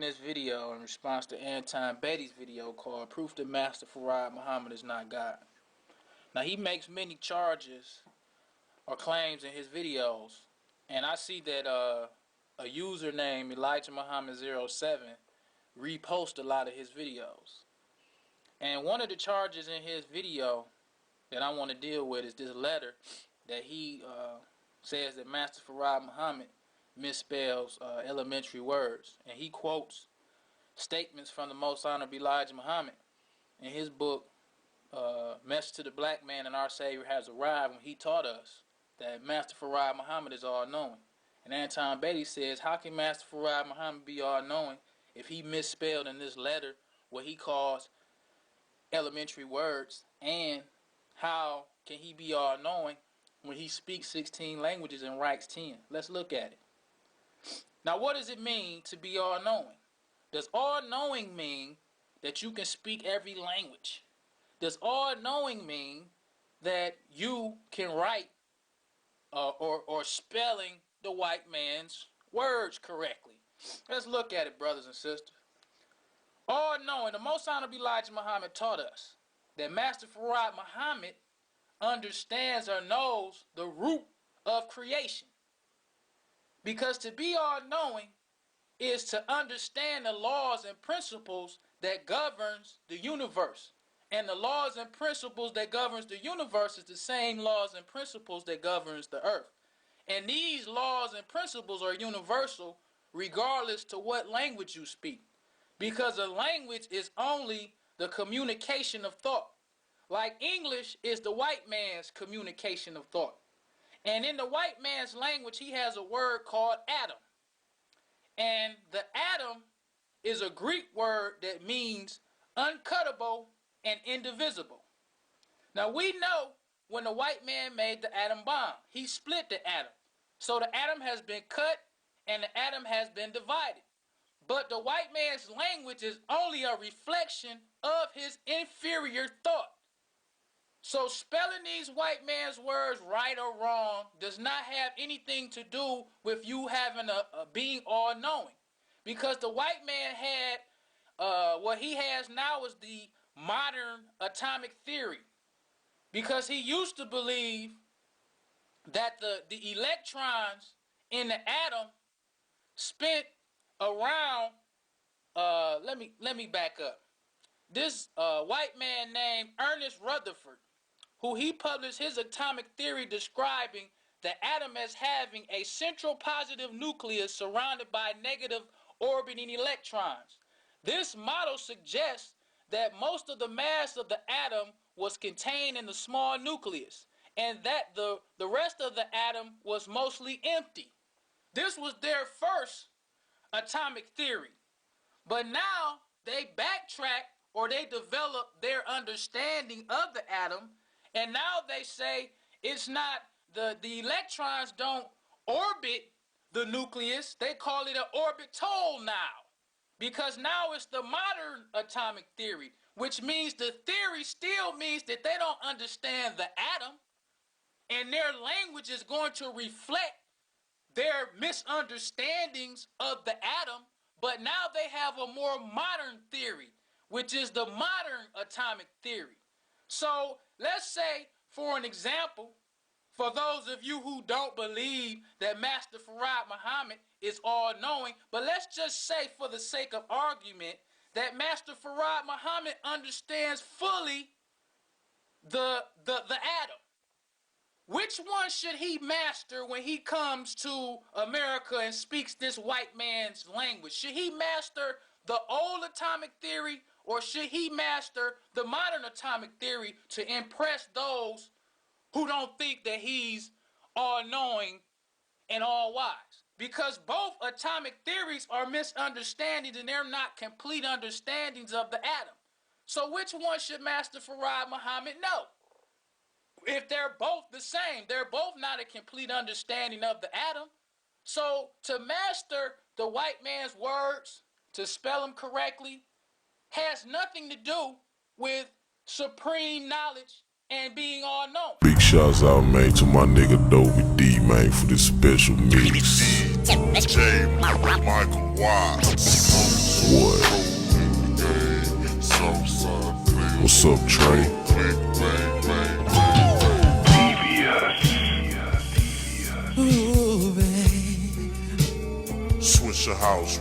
this video in response to Anton Betty's video called Proof that Master Farad Muhammad is not God. Now, he makes many charges or claims in his videos, and I see that a user named Elijah Muhammad 07 repost a lot of his videos. And one of the charges in his video that I want to deal with is this letter that he says that Master Farad Muhammad misspells elementary words. And he quotes statements from the Most Honorable Elijah Muhammad in his book, Message to the Black Man and Our Savior Has Arrived, when he taught us that Master Farad Muhammad is all-knowing. And Anton Betty says, how can Master Farad Muhammad be all-knowing if he misspelled in this letter what he calls elementary words? And how can he be all-knowing when he speaks 16 languages and writes 10? Let's look at it. Now, what does it mean to be all-knowing? Does all-knowing mean that you can speak every language? Does all-knowing mean that you can write or spelling the white man's words correctly? Let's look at it, brothers and sisters. All-knowing, the Most Honorable Elijah Muhammad taught us that Master Farad Muhammad understands or knows the root of creation. Because to be all-knowing is to understand the laws and principles that governs the universe. And the laws and principles that governs the universe is the same laws and principles that governs the earth. And these laws and principles are universal regardless to what language you speak. Because a language is only the communication of thought. Like English is the white man's communication of thought. And in the white man's language, he has a word called atom. And the atom is a Greek word that means uncuttable and indivisible. Now, we know when the white man made the atom bomb, he split the atom. So the atom has been cut and the atom has been divided. But the white man's language is only a reflection of his inferior thought. So spelling these white man's words right or wrong does not have anything to do with you having a being all-knowing. Because the white man had, what he has now is the modern atomic theory. Because he used to believe that the electrons in the atom spent around, let me back up. This white man named Ernest Rutherford, who he published his atomic theory describing the atom as having a central positive nucleus surrounded by negative orbiting electrons. This model suggests that most of the mass of the atom was contained in the small nucleus, and that the rest of the atom was mostly empty. This was their first atomic theory. But now they backtrack, or they develop their understanding of the atom, and now they say it's not, the electrons don't orbit the nucleus. They call it an orbital now. Because now it's the modern atomic theory, which means the theory still means that they don't understand the atom, and their language is going to reflect their misunderstandings of the atom, but now they have a more modern theory, which is the modern atomic theory. So let's say, for an example, for those of you who don't believe that Master Farad Muhammad is all-knowing, but let's just say, for the sake of argument, that Master Farad Muhammad understands fully the atom. Which one should he master when he comes to America and speaks this white man's language? Should he master the old atomic theory, or should he master the modern atomic theory to impress those who don't think that he's all-knowing and all-wise? Because both atomic theories are misunderstandings, and they're not complete understandings of the atom. So which one should Master Farad Muhammad know? If they're both the same, they're both not a complete understanding of the atom. So to master the white man's words, to spell them correctly, has nothing to do with supreme knowledge and being all-knowing. Big shouts out, man, to my nigga Dovey D, man, for this special mix. J. Michael Watts. What's up, Trey? Ooh, babe. Swisher House